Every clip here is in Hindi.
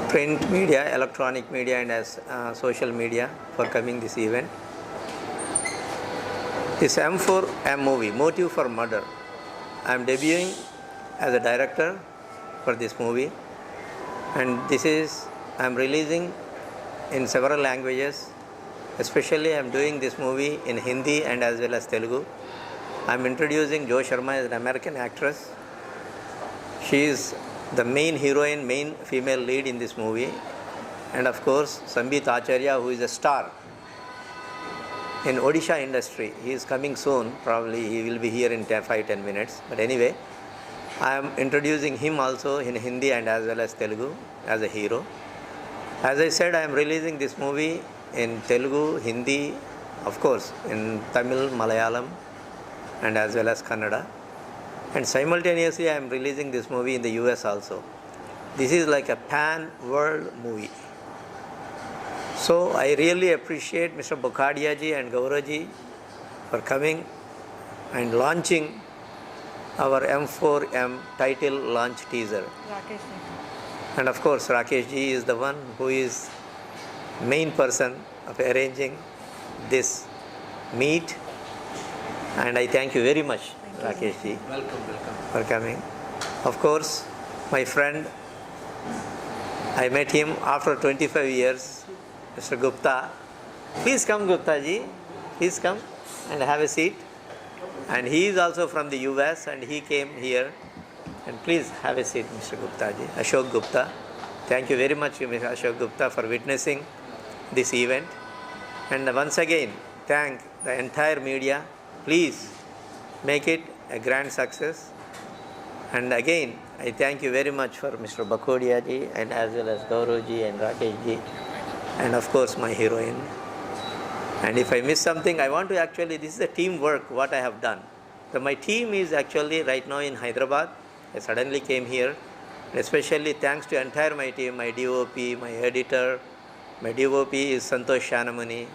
print media, electronic media, and as social media for coming this event. This M4M movie, Motive for Murder. I am debuting as a director for this movie, and I am releasing in several languages. Especially I am doing this movie in Hindi and as well as Telugu. I am introducing Jo Sharma as an American actress. She is the main heroine, main female lead in this movie. And of course, Sambit Acharya, who is a star in Odisha industry. He is coming soon, probably he will be here in 5-10 minutes. But anyway, I am introducing him also in Hindi and as well as Telugu as a hero. As I said, I am releasing this movie in Telugu, Hindi, of course, in Tamil, Malayalam, and as well as Kannada. And simultaneously, I am releasing this movie in the US also. This is like a pan-world movie. So I really appreciate Mr. Bokhadia ji and Gaurav ji for coming and launching our M4M title launch teaser. Rakesh. And of course, Rakesh ji is the one who is main person of arranging this meet. And I thank you very much, Rakesh ji. Welcome. For coming. Of course, my friend, I met him after 25 years, Mr. Gupta. Please come, Gupta ji. Please come and have a seat. And he is also from the US and he came here. And please have a seat, Mr. Gupta ji. Ashok Gupta. Thank you very much, Mr. Ashok Gupta, for witnessing this event. And once again, thank the entire media. Please make it a grand success. And again, I thank you very much for Mr. Bakhodia ji and as well as Gaurav ji and Rakesh ji and of course my heroine. And if I miss something, I want to actually, this is a teamwork what I have done. So my team is actually right now in Hyderabad. I suddenly came here, especially thanks to entire my team, my DOP, my editor. My DOP is Santosh Shanamuni,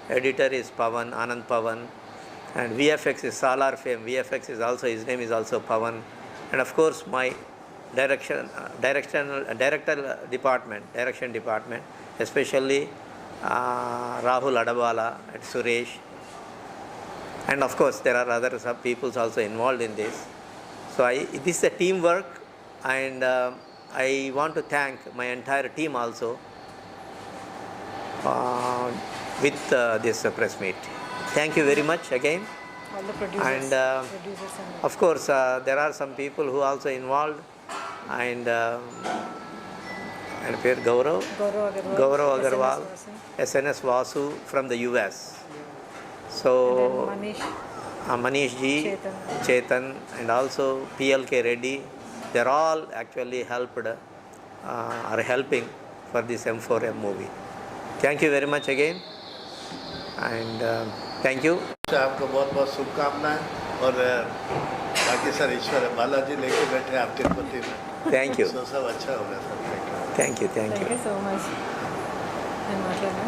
editor is Pavan, Anand Pavan, and VFX is Salar Fame. VFX is also, his name is also Pavan. And of course my direction department, especially Rahul Adabala and Suresh. And of course there are other sub peoples also involved in this. So this is a teamwork, and I want to thank my entire team also with this press meet. Thank you very much again. All the producers. And of course, there are some people who also involved, and Gaurav Agarwal, SNS Vasu from the US. So Manish ji, Chetan, and also PLK Reddy, they are all actually are helping for this M4M movie. Thank you very much again, and thank you. आपको बहुत बहुत शुभकामनाएं और बाकी सर ईश्वर है, बालाजी लेके बैठे आप तिरुपति में. Thank you. सब अच्छा होगा sir. Thank you. Thank you so much.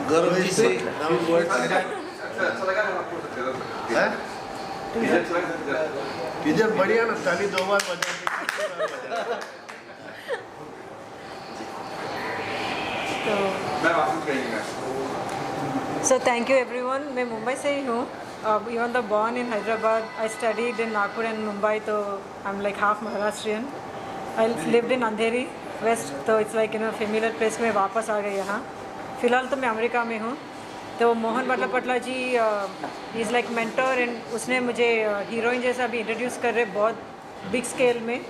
Gaurav ji से टीचर बढ़िया ना, ताली 2 बार बजा. So thank you everyone. मैं मुंबई से ही हूँ. Even though born in Hyderabad, I studied in Nagpur and Mumbai, so I'm like half Maharashtrian. I lived in Andheri West, so it's like familiar place. मैं वापस आ गई यहाँ. फिलहाल तो मैं अमेरिका में हूँ. तो मोहन बटला जी इज़ लाइक मेंटर, एंड उसने मुझे हीरोइन जैसा भी इंट्रोड्यूस कर रहे बहुत बिग स्केल में.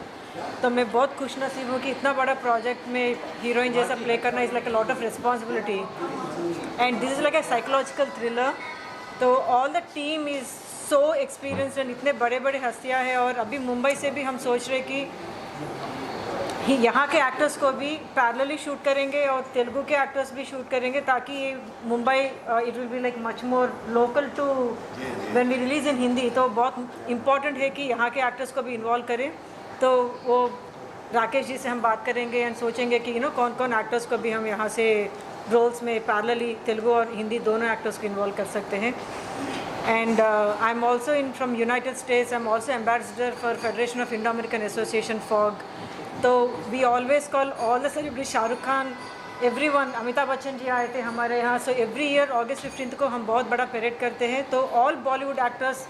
तो मैं बहुत खुश नसीब हूँ कि इतना बड़ा प्रोजेक्ट में हीरोइन जैसा प्ले करना is like a lot of responsibility, and this is like a psychological thriller. तो all the team is so experienced, and इतने बड़े बड़े हस्तियाँ हैं. और अभी मुंबई से भी हम सोच रहे कि यहाँ के एक्टर्स को भी पैरेलली शूट करेंगे और तेलुगु के एक्टर्स भी शूट करेंगे, ताकि Mumbai it will be like much more local too when we release in Hindi. तो बहुत इम्पॉर्टेंट है कि यहाँ के एक्टर्स को भी इन्वॉल्व करें. तो वो राकेश जी से हम बात करेंगे एंड सोचेंगे कि कौन कौन एक्टर्स को भी हम यहाँ से रोल्स में पैरेलली तेलुगु और हिंदी दोनों एक्टर्स को इन्वॉल्व कर सकते हैं. And I am also in from United States. I am also ambassador for Federation of Indo American Association FOG. तो we always call all the celebrity. Shahrukh Khan everyone, Amitabh Bachchan ji आए थे हमारे यहाँ. सो एवरी ईयर अगस्त 15 को हम बहुत बड़ा परेड करते हैं. तो ऑल बॉलीवुड एक्टर्स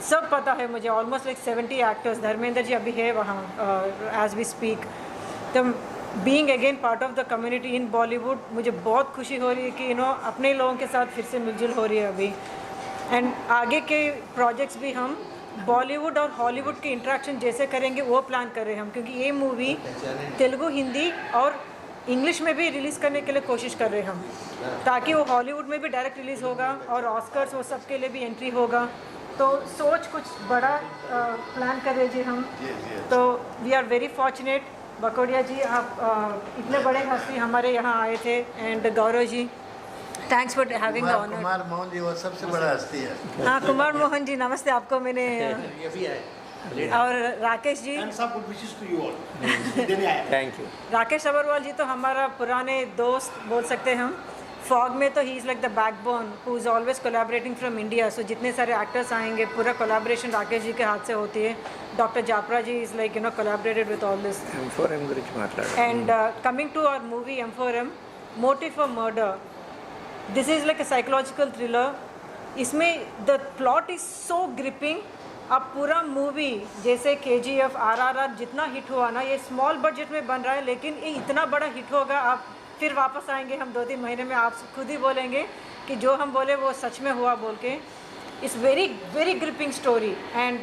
सब पता है मुझे, almost like 70 actors. Dharmendra ji अभी है वहाँ एज वी स्पीक. तो being again part of the community in Bollywood, मुझे बहुत खुशी हो रही है कि अपने लोगों के साथ फिर से मिलजुल हो रही है अभी. एंड आगे के प्रोजेक्ट्स भी हम बॉलीवुड और हॉलीवुड के इंटरेक्शन जैसे करेंगे वो प्लान कर रहे हैं हम, क्योंकि ये मूवी तेलुगु, हिंदी और इंग्लिश में भी रिलीज़ करने के लिए कोशिश कर रहे हैं हम, ताकि वो हॉलीवुड में भी डायरेक्ट रिलीज़ होगा और ऑस्कर्स वो सब के लिए भी एंट्री होगा. तो सोच कुछ बड़ा प्लान कर रहे जी हम. तो we are very fortunate. Bakodia ji, आप इतने बड़े हस्ती हमारे यहाँ आए थे. And Gaurav ji, thanks for having the honour. Kumar Mohan ji वो सबसे बड़ा हस्ती है. हाँ, कुमार मोहन जी नमस्ते आपको. मैंने ये भी है. और Rakesh ji, And some good wishes to you all. Thank you. Rakesh Agarwal जी तो हमारा पुराने दोस्त बोल सकते हैं हम. फॉग में तो he is like the backbone who is always collaborating from India. So जितने सारे एक्टर्स आएंगे पूरा कोलैबोरेशन राकेश जी के हाथ से होती है. Doctor Japra ji is like collaborated with all this. M4M గురించి మాట్లాడు. And coming to our movie M4M, Motive for Murder, this is like a psychological thriller. इसमें the plot is so gripping. अब पूरा मूवी जैसे KGF, RRR जितना हिट हुआ ना, ये स्मॉल बजट में बन रहा है, लेकिन ये इतना बड़ा हिट होगा. आप फिर वापस आएंगे हम 2-3 महीने में, आप खुद ही बोलेंगे कि जो हम बोले वो सच में हुआ बोल के. It's very very gripping story. And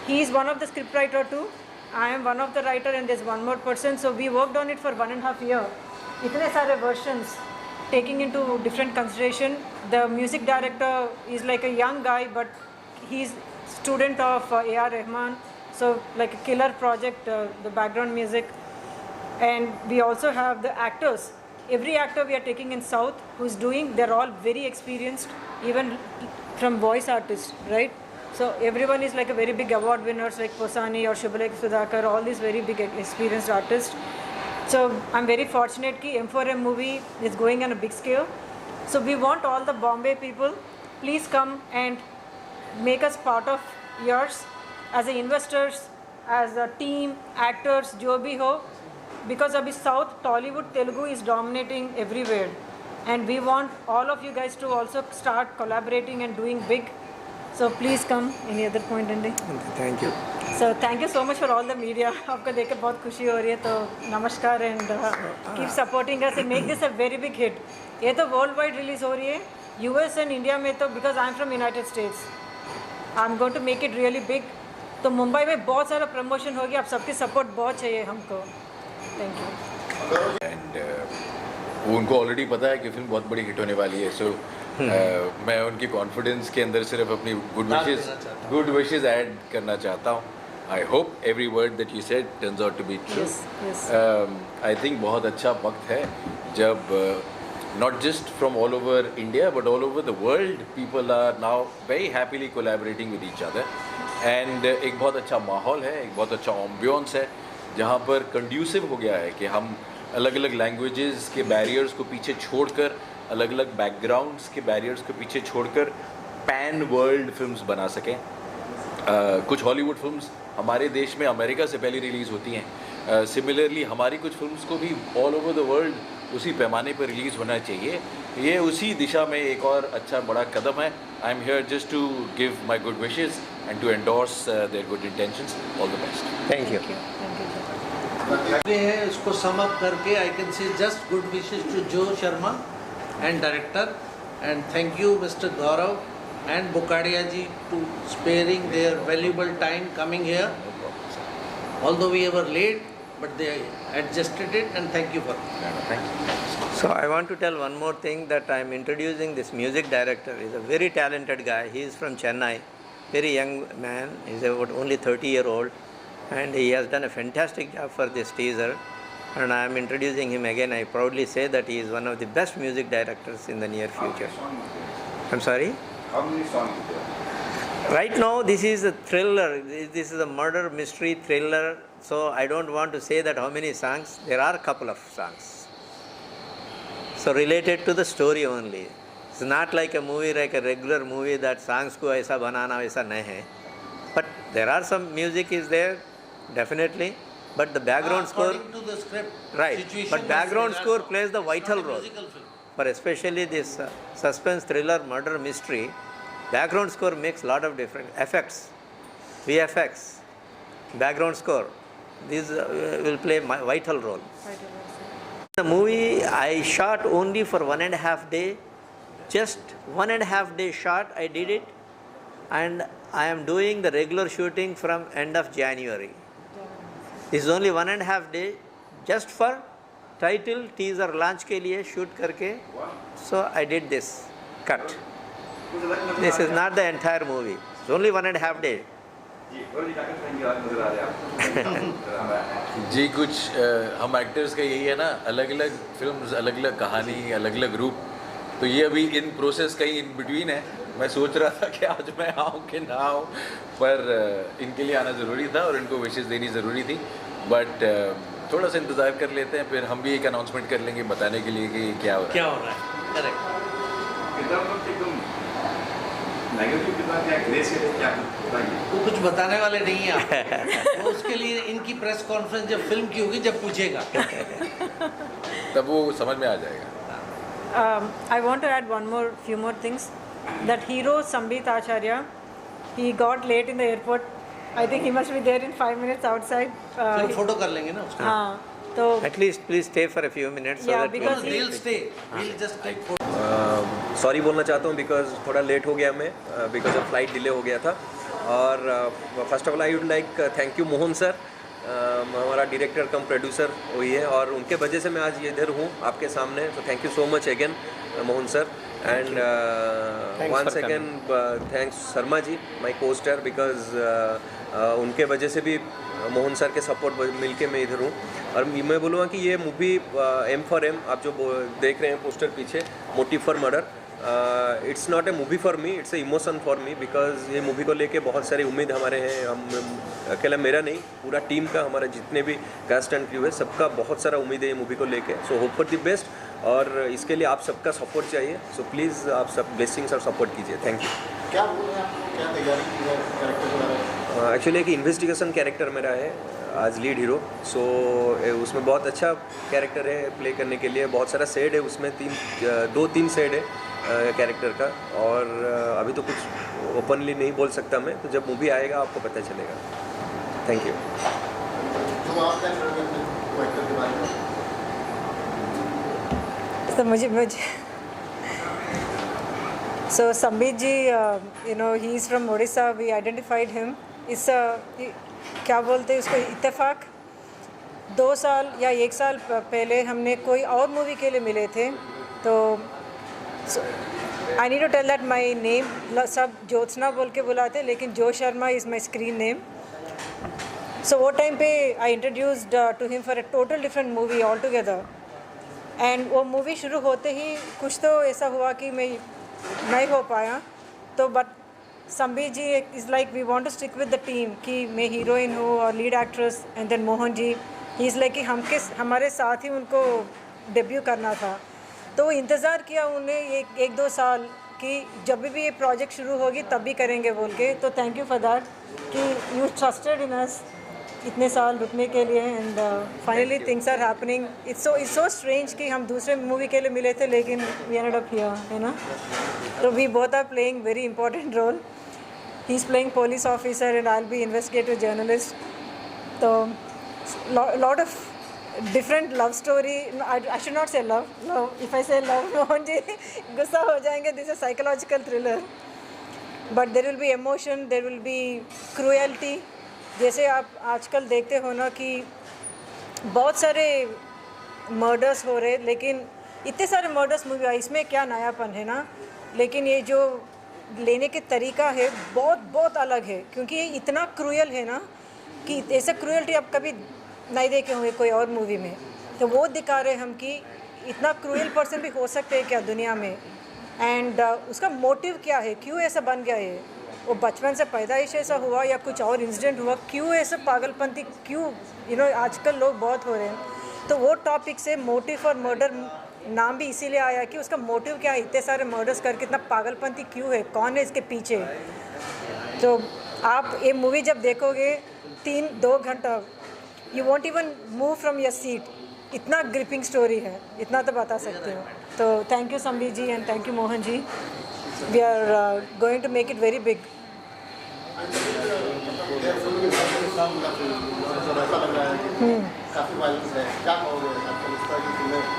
he is one of the script writer too. I am one of the writer and there's one more person. So we worked on it for 1.5 years. इतने सारे versions taking into different consideration. The music director is like a young guy, but he's student of A.R. Rahman. So like a killer project, the background music. And we also have the actors. Every actor we are taking in South who's doing, they're all very experienced, even from voice artists, right? So everyone is like a very big award winners like Posani or Shubhalekh Sudhakar, all these very big experienced artists. So I'm very fortunate कि M4M movie is going on a big scale. So we want all the Bombay people, please come and make us part of yours as a investors, as a team, actors, जो भी हो. Because अभी South Tollywood Telugu is dominating everywhere, and we want all of you guys to also start collaborating and doing big. So please come. Any other point, Andy? Thank you. So thank you so much for all the media. आपको देख के बहुत खुशी हो रही है. तो नमस्कार and keep supporting us and make this a very big hit. ये तो वर्ल्ड वाइड रिलीज हो रही है, US एंड इंडिया में. तो because I am from United States, I am going to make it really big. तो मुंबई में बहुत सारा प्रमोशन होगी. आप सबकी सपोर्ट बहुत चाहिए हमको. Thank you. एंड उनको ऑलरेडी पता है कि फिल्म बहुत बड़ी हिट होने वाली है. सो मैं उनकी कॉन्फिडेंस के अंदर सिर्फ अपनी गुड विशेस ऐड करना चाहता हूँ. I hope every word that you said turns out to be true. I think बहुत अच्छा वक्त है जब not just from all over India but all over the world people are now very happily collaborating with each other. And एक बहुत अच्छा माहौल है, एक बहुत अच्छा ambience है जहाँ पर conducive हो गया है कि हम अलग अलग लैंग्वेजेस के बैरियर्स को पीछे छोड़कर, अलग अलग बैकग्राउंड्स के बैरियर्स को पीछे छोड़कर पैन वर्ल्ड फिल्म्स बना सकें. कुछ हॉलीवुड फिल्म्स हमारे देश में अमेरिका से पहले रिलीज़ होती हैं. सिमिलरली हमारी कुछ फिल्म्स को भी ऑल ओवर द वर्ल्ड उसी पैमाने पर रिलीज़ होना चाहिए. ये उसी दिशा में एक और अच्छा बड़ा कदम है. I am here just to give my good wishes and to endorse their good intentions. All the best. Thank you. है उसको सम अप करके I can say just good wishes to Jo Sharma and director and thank you mister Gaurav and Bukadia ji to sparing their valuable time coming here. Although we were late, but they adjusted it, and thank you for it. Thank you. So I want to tell one more thing, that I am introducing this music director. He's a very talented guy. He is from Chennai, very young man. He's about only 30-year-old, and he has done a fantastic job for this teaser. And I am introducing him again. I proudly say that he is one of the best music directors in the near future. I'm sorry? How many songs there? Right now, this is a thriller. This is a murder mystery thriller. So I don't want to say that how many songs. There are a couple of songs. So related to the story only. It's not like a movie, like a regular movie that songs को ऐसा बनाना वैसा नहीं है. But there are some music is there, definitely. but the background score, according to the script, right, situation but was background there, score so plays the it's vital not a role. musical film. For especially this suspense, thriller, murder, mystery, background score makes a lot of different effects, VFX, background score. These will play my vital role. The movie I shot only for 1.5 day, just 1.5 day shot I did it, and I am doing the regular shooting from end of January. This is only 1.5 day just for title teaser launch के लिए shoot करके, so I did this cut. This is not the entire movie. It's only 1.5 day. जी कुछ हम एक्टर्स का यही है ना, अलग अलग फिल्म्स, अलग अलग कहानी, अलग अलग रूप, तो ये अभी इन प्रोसेस कहीं इन बिटवीन है. मैं सोच रहा था कि आज मैं आऊँ कि ना आऊँ, पर इनके लिए आना ज़रूरी था और इनको विशेष देनी ज़रूरी थी. बट थोड़ा सा इंतज़ार कर लेते हैं, फिर हम भी एक अनाउंसमेंट कर लेंगे बताने के लिए कि क्या हो रहा है. करेक्ट. वो कुछ बताने वाले नहीं हैं आप. वो उसके लिए इनकी प्रेस कॉन्फ्रेंस जब फिल्म की होगी, जब पूछेगा तब वो समझ में आ जाएगा. I want to add few more things. That hero Sambit Acharya, he got late in the airport. I think he must be there in 5 minutes outside. चलो फोटो कर लेंगे ना उसका. हाँ, तो At least please stay for a few minutes so Yeah, that because we'll We'll stay. We'll just take photo. Sorry बोलना चाहता हूँ बिकॉज थोड़ा लेट हो गया मैं, बिकॉज ऑफ फ्लाइट डिले हो गया था. और first of all I would like thank you Mohan sir, हमारा डायरेक्टर कम प्रोड्यूसर वही है, और उनके वजह से मैं आज इधर हूँ आपके सामने. तो thank you so much again Mohan sir. And once again thanks Sharma ji, my costar, because उनके वजह से भी मोहन सर के सपोर्ट मिल के मैं इधर हूँ. और मैं बोलूँगा कि ये मूवी एम फॉर एम, आप जो देख रहे हैं पोस्टर पीछे, motive for murder, it's not a movie for me, it's a emotion for me. Because ये मूवी को लेके बहुत सारी उम्मीद हमारे हैं. हम अकेला मेरा नहीं, पूरा टीम का, हमारा जितने भी कास्ट एंड क्रू है, सबका बहुत सारा उम्मीद है ये मूवी को लेके. So hope for the best, और इसके लिए आप सबका सपोर्ट चाहिए. सो प्लीज़ आप सब ब्लेसिंग्स और सपोर्ट कीजिए. Thank you. क्या बोल रहे हैं आपको, क्या तैयारी की है कैरेक्टर के बारे में? एक्चुअली एक इन्वेस्टिगेशन कैरेक्टर मेरा है आज लीड हीरो. सो उसमें बहुत अच्छा कैरेक्टर है प्ले करने के लिए. बहुत सारा सेड है उसमें, 2-3 सेड है कैरेक्टर का. और अभी तो कुछ ओपनली नहीं बोल सकता मैं, तो जब मूवी आएगा आपको पता चलेगा. Thank you. तो आप क्या करेंगे अपने एक्टर के बारे में? So मुझे So Sambit ji, he is from Odisha. We identified him. इस क्या बोलते हैं उसको, इत्तेफाक 2 साल या 1 साल पहले हमने कोई और मूवी के लिए मिले थे. तो I need to tell that my name सब ज्योत्सना बोल के बुलाते, लेकिन Jo Sharma is my screen name. So वो टाइम पे I introduced to him for a total different movie altogether. And वो मूवी शुरू होते ही कुछ तो ऐसा हुआ कि मैं नहीं हो पाया. तो but Sambit ji is like we want to stick with the team, कि मैं हीरोइन हूँ और lead actress, and then Mohan ji he is like कि हमारे साथ ही उनको डेब्यू करना था. तो इंतज़ार किया उन्हें 1-2 साल कि जब भी ये प्रोजेक्ट शुरू होगी तब भी करेंगे बोल के. तो थैंक यू फॉर दैट कि यू ट्रस्टेड इन अस इतने साल रुकने के लिए. And finally things are happening. It's so strange कि हम दूसरे मूवी के लिए मिले थे, लेकिन वी एंडेड अप हियर, है ना. तो we both are playing very important role. He is playing police officer and I will be investigative journalist. तो lot of different love story. I should not say love. If I say love, Mohan ji गुस्सा हो जाएंगे. This is a psychological thriller. But there will be emotion, there will be cruelty. जैसे आप आजकल देखते हो ना कि बहुत सारे मर्डर्स हो रहे, लेकिन इतने सारे मर्डर्स मूवी आई, इसमें क्या नयापन है ना. लेकिन ये जो लेने के तरीका है बहुत अलग है, क्योंकि ये इतना क्रूएल है ना कि ऐसा क्रूएल्टी आप कभी नहीं देखे होंगे कोई और मूवी में. तो वो दिखा रहे हम कि इतना क्रूएल पर्सन भी हो सकते हैं क्या दुनिया में. एंड उसका मोटिव क्या है, क्यों ऐसा बन गया है, वो बचपन से पैदाइश ऐसा हुआ या कुछ और इंसिडेंट हुआ, क्यों ऐसा पागलपंती, क्यों आजकल लोग बहुत हो रहे हैं. तो वो टॉपिक से मोटिव फॉर मर्डर नाम भी इसीलिए आया कि उसका मोटिव क्या है, इतने सारे मर्डर्स करके इतना पागलपंती क्यों है, कौन है इसके पीछे. तो आप ये मूवी जब देखोगे 2 घंटा you won't even move from your seat. इतना gripping story है, इतना तो बता सकते हो. तो thank you Sambit ji and thank you Mohan ji. We are going to make it very big.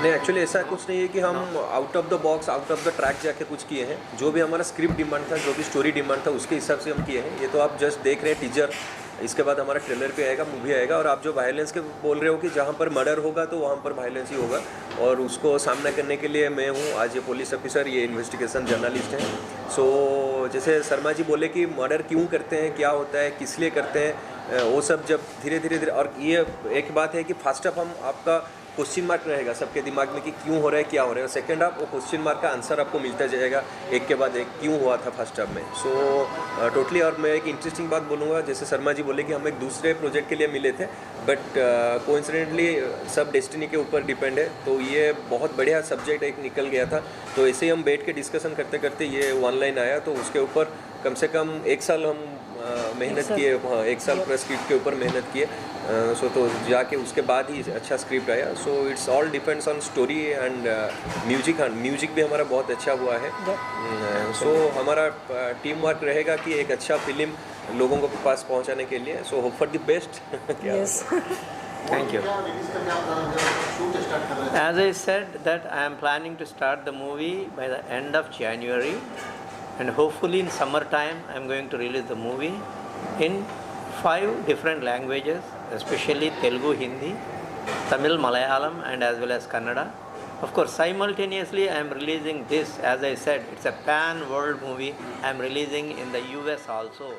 नहीं, एक्चुअली ऐसा कुछ नहीं है कि हम out of the box, out of the track जाके कुछ किए हैं. जो भी हमारा स्क्रिप्ट डिमांड था, जो भी स्टोरी डिमांड था, उसके हिसाब से हम किए हैं. ये तो आप जस्ट देख रहे हैं टीजर, इसके बाद हमारा ट्रेलर पे आएगा, मूवी आएगा. और आप जो वायलेंस के बोल रहे हो कि जहाँ पर मर्डर होगा तो वहाँ पर वायलेंस ही होगा, और उसको सामना करने के लिए मैं हूँ. आज ये पुलिस ऑफिसर, ये इन्वेस्टिगेशन जर्नलिस्ट हैं. सो जैसे शर्मा जी बोले कि मर्डर क्यों करते हैं, क्या होता है, किस लिए करते हैं, वो सब जब धीरे धीरे और ये एक बात है कि फर्स्ट ऑफ हम आपका क्वेश्चन मार्क रहेगा सबके दिमाग में कि क्यों हो रहा है, क्या हो रहा है. सेकंड हाफ वो क्वेश्चन मार्क का आंसर आपको मिलता जाएगा एक के बाद एक, क्यों हुआ था फर्स्ट हाफ में. So totally. और मैं एक इंटरेस्टिंग बात बोलूँगा, जैसे शर्मा जी बोले कि हम एक दूसरे प्रोजेक्ट के लिए मिले थे, बट कोइंसिडेंटली सब डेस्टिनी के ऊपर डिपेंड है. तो ये बहुत बढ़िया सब्जेक्ट एक निकल गया था. तो ऐसे ही हम बैठ के डिस्कशन करते करते ये ऑनलाइन आया. तो उसके ऊपर कम से कम 1 साल हम मेहनत किए. हाँ, 1 साल प्रेस स्क्रिप्ट के ऊपर मेहनत किए. सो तो जाके उसके बाद ही अच्छा स्क्रिप्ट आया. So it's all depends on story and music. Music भी हमारा बहुत अच्छा हुआ है. सो हमारा टीम वर्क रहेगा कि एक अच्छा फिल्म लोगों को पास पहुंचाने के लिए. So hope for the best. Thank you. As I said that I am planning to start the movie by the end of January, and hopefully in summertime I am going to release the movie in 5 different languages, especially Telugu, Hindi, Tamil, Malayalam and as well as Kannada. Of course, simultaneously I am releasing this, as I said, it's a pan-world movie. I am releasing in the US also.